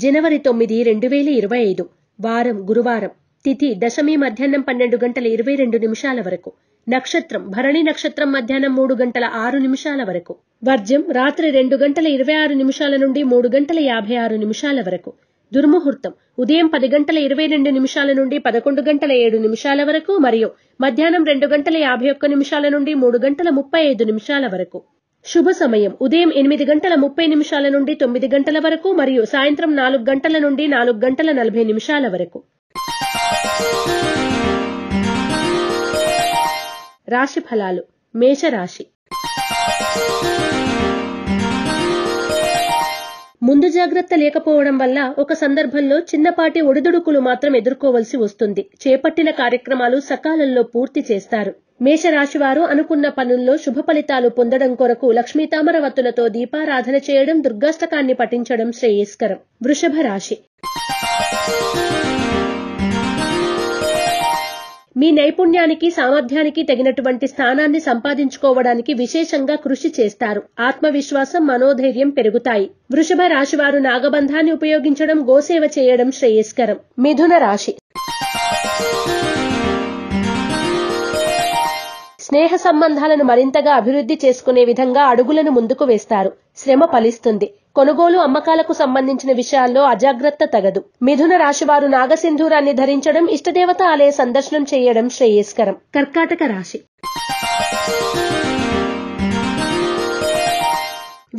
జనవరి 9, 2025 వారం గురువారం. తిథి దశమి మధ్యాహ్నం 12 గంటల 22 నిమిషాల వరకు. నక్షత్రం భరణి నక్షత్రం మధ్యాహ్నం 3 గంటల 6 నిమిషాల వరకు. వర్జ్యం రాత్రి 2 గంటల 26 నిమిషాల నుండి 3 గంటల 56 నిమిషాల వరకు. దుర్ముహూర్తం ఉదయం 10 గంటల 22 నిమిషాల నుండి 11 గంటల 7 నిమిషాల వరకు మరియు మధ్యాహ్నం 2 గంటల 51 నిమిషాల నుండి 3 గంటల 35 నిమిషాల వరకు. శుభ సమయం ఉదయం 8 గంటల 30 నిమిషాల నుండి 9 గంటల వరకు మరియు సాయంత్రం 4 గంటల నుండి 4 గంటల 40 నిమిషాల వరకు. రాశి ఫలాలు. మేషరాశి. ముందు జాగ్రత్త లేకపోవడం వల్ల ఒక సందర్భంలో చిన్నపాటి ఒడిదుడుకులు మాత్రం ఎదుర్కోవలసి వస్తుంది. చేపట్టిన కార్యక్రమాలు సకాలంలో పూర్తి చేస్తారు. మేషరాశివారు అనుకున్న పనుల్లో శుభ ఫలితాలు పొందడం కొరకు లక్ష్మీతామరవత్తులతో దీపారాధన చేయడం, దుర్గాష్టకాన్ని పఠించడం శ్రేయస్కరం. వృషభ రాశి. మీ నైపుణ్యానికి సామర్థ్యానికి తగినటువంటి స్థానాన్ని సంపాదించుకోవడానికి విశేషంగా కృషి చేస్తారు. ఆత్మవిశ్వాసం, మనోధైర్యం పెరుగుతాయి. వృషభ రాశివారు నాగబంధాన్ని ఉపయోగించడం, గోసేవ చేయడం శ్రేయస్కరం. మిథున రాశి. స్నేహ సంబంధాలను మరింతగా అభివృద్ధి చేసుకునే విధంగా అడుగులను ముందుకు వేస్తారు. శ్రమ ఫలిస్తుంది. కొనుగోలు అమ్మకాలకు సంబంధించిన విషయాల్లో అజాగ్రత్త తగదు. మిథున రాశివారు నాగసింధూరాన్ని ధరించడం, ఇష్టదేవత ఆలయ సందర్శనం చేయడం శ్రేయస్కరం. కర్కాటక రాశి.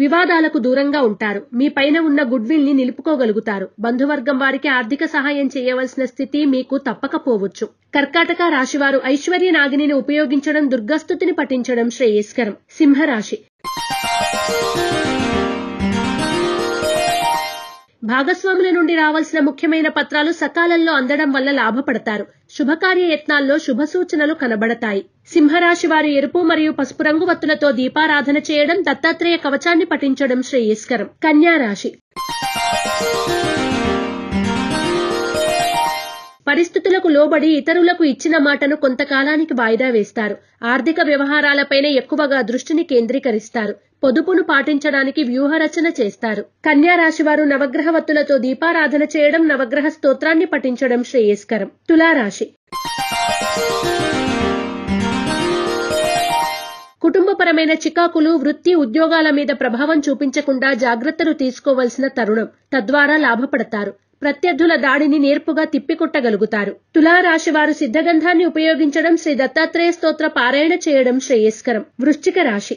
వివాదాలకు దూరంగా ఉంటారు. మీ పైన ఉన్న గుడ్ విల్ ని నిలుపుకోగలుగుతారు. బంధువర్గం వారికి ఆర్థిక సహాయం చేయవలసిన స్థితి మీకు తప్పకపోవచ్చు. కర్కాటక రాశివారు ఐశ్వర్య నాగిని ఉపయోగించడం, దుర్గాస్తుతిని పఠించడం శ్రేయస్కరం. సింహరాశి. భాగస్వాముల నుండి రావాల్సిన ముఖ్యమైన పత్రాలు సకాలంలో అందడం వల్ల లాభపడతారు. శుభకార్య యత్నాల్లో శుభ సూచనలు కనబడతాయి. సింహరాశి వారు ఎరుపు మరియు పసుపు రంగు వత్తులతో దీపారాధన చేయడం, దత్తాత్రేయ కవచాన్ని పఠించడం శ్రేయస్కరం. కన్యా రాశి. పరిస్థితులకు లోబడి ఇతరులకు ఇచ్చిన మాటను కొంతకాలానికి వాయిదా వేస్తారు. ఆర్థిక వ్యవహారాలపైన ఎక్కువగా దృష్టిని కేంద్రీకరిస్తారు. పొదుపును పాటించడానికి వ్యూహరచన చేస్తారు. కన్యా రాశివారు నవగ్రహ వత్తులతో దీపారాధన చేయడం, నవగ్రహ స్తోత్రాన్ని పఠించడం శ్రేయస్కరం. తులారాశి. కుటుంబపరమైన చికాకులు వృత్తి ఉద్యోగాల మీద ప్రభావం చూపించకుండా జాగ్రత్తలు తీసుకోవలసిన తరుణం. తద్వారా లాభపడతారు. ప్రత్యర్థుల దాడిని నేర్పుగా తిప్పికొట్టగలుగుతారు. తులారాశివారు సిద్ధగంధాన్ని ఉపయోగించడం, శ్రీ దత్తాత్రేయ స్తోత్ర పారాయణ చేయడం శ్రేయస్కరం. వృశ్చిక రాశి.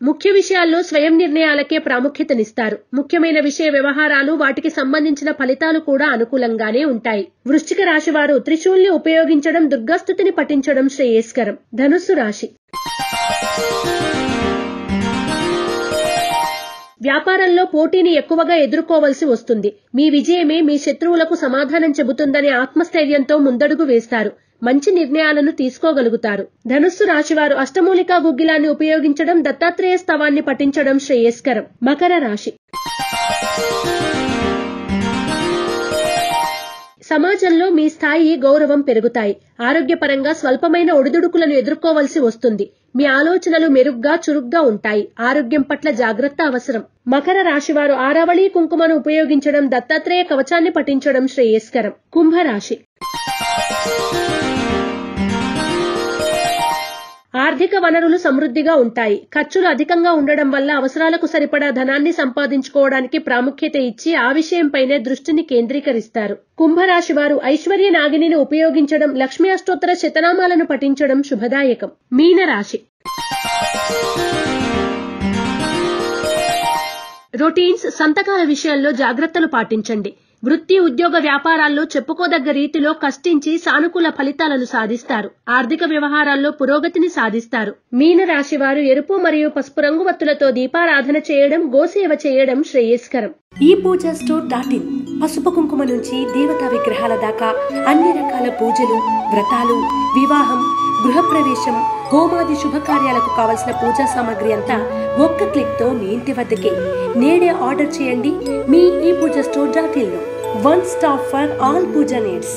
ముఖ్య విషయాల్లో స్వయం నిర్ణయాలకే ప్రాముఖ్యతనిస్తారు. ముఖ్యమైన విషయ వ్యవహారాలు, వాటికి సంబంధించిన ఫలితాలు కూడా అనుకూలంగానే ఉంటాయి. వృశ్చిక రాశివారు త్రిశూల్ని ఉపయోగించడం, దుర్గాస్తుతిని పఠించడం శ్రేయస్కరం. ధనుస్సు రాశి. వ్యాపారంలో పోటీని ఎక్కువగా ఎదుర్కోవలసి వస్తుంది. మీ విజయమే మీ శత్రువులకు సమాధానం చెబుతుందనే ఆత్మస్థైర్యంతో ముందడుగు వేస్తారు. మంచి నిర్ణయాలను తీసుకోగలుగుతారు. ధనుస్సు రాశివారు అష్టమూలికా గుగ్గిలాన్ని ఉపయోగించడం, దత్తాత్రేయ స్తవాన్ని పఠించడం శ్రేయస్కరం. మకర రాశి. సమాజంలో మీ స్థాయి, గౌరవం పెరుగుతాయి. ఆరోగ్యపరంగా స్వల్పమైన ఒడిదుడుకులను ఎదుర్కోవలసి వస్తుంది. మీ ఆలోచనలు మెరుగ్గా, చురుగ్గా ఉంటాయి. ఆరోగ్యం పట్ల జాగ్రత్త అవసరం. మకర రాశివారు ఆరావళి కుంకుమను ఉపయోగించడం, దత్తాత్రేయ కవచాన్ని పఠించడం శ్రేయస్కరం. కుంభరాశి. ఆర్థిక వనరులు సమృద్ధిగా ఉంటాయి. ఖర్చులు అధికంగా ఉండడం వల్ల అవసరాలకు సరిపడా ధనాన్ని సంపాదించుకోవడానికి ప్రాముఖ్యత ఇచ్చి ఆ విషయంపైనే దృష్టిని కేంద్రీకరిస్తారు. కుంభరాశి వారు ఐశ్వర్య నాగిని ఉపయోగించడం, లక్ష్మీ అష్టోత్తర శతనామాలను పఠించడం శుభదాయకం. మీనరాశి. రొటీన్స్, సంతకాల విషయాల్లో జాగ్రత్తలు పాటించండి. వృత్తి ఉద్యోగ వ్యాపారాల్లో చెప్పుకోదగ్గ రీతిలో కష్టించి సానుకూల ఫలితాలను సాధిస్తారు. ఆర్థిక వ్యవహారాల్లో పురోగతిని సాధిస్తారు. మీన రాశి వారు ఎరుపు మరియు పసుపు రంగు వత్తులతో దీపారాధన చేయడం, గోసేవ చేయడం శ్రేయస్కరం. ePoojaStore.in పసుపు కుంకుమ నుంచి దేవతా విగ్రహాల దాకా అన్ని రకాల పూజలు, వ్రతాలు, వివాహం, గృహప్రవేశం, హోమాది శుభకార్యాలకు కావలసిన పూజా సామాగ్రి అంతా ఒక్క క్లిక్ తో మీ ఇంటి వద్దకే. నేడే ఆర్డర్ చేయండి మీ ePoojaStore.in లో. One stop for all puja needs.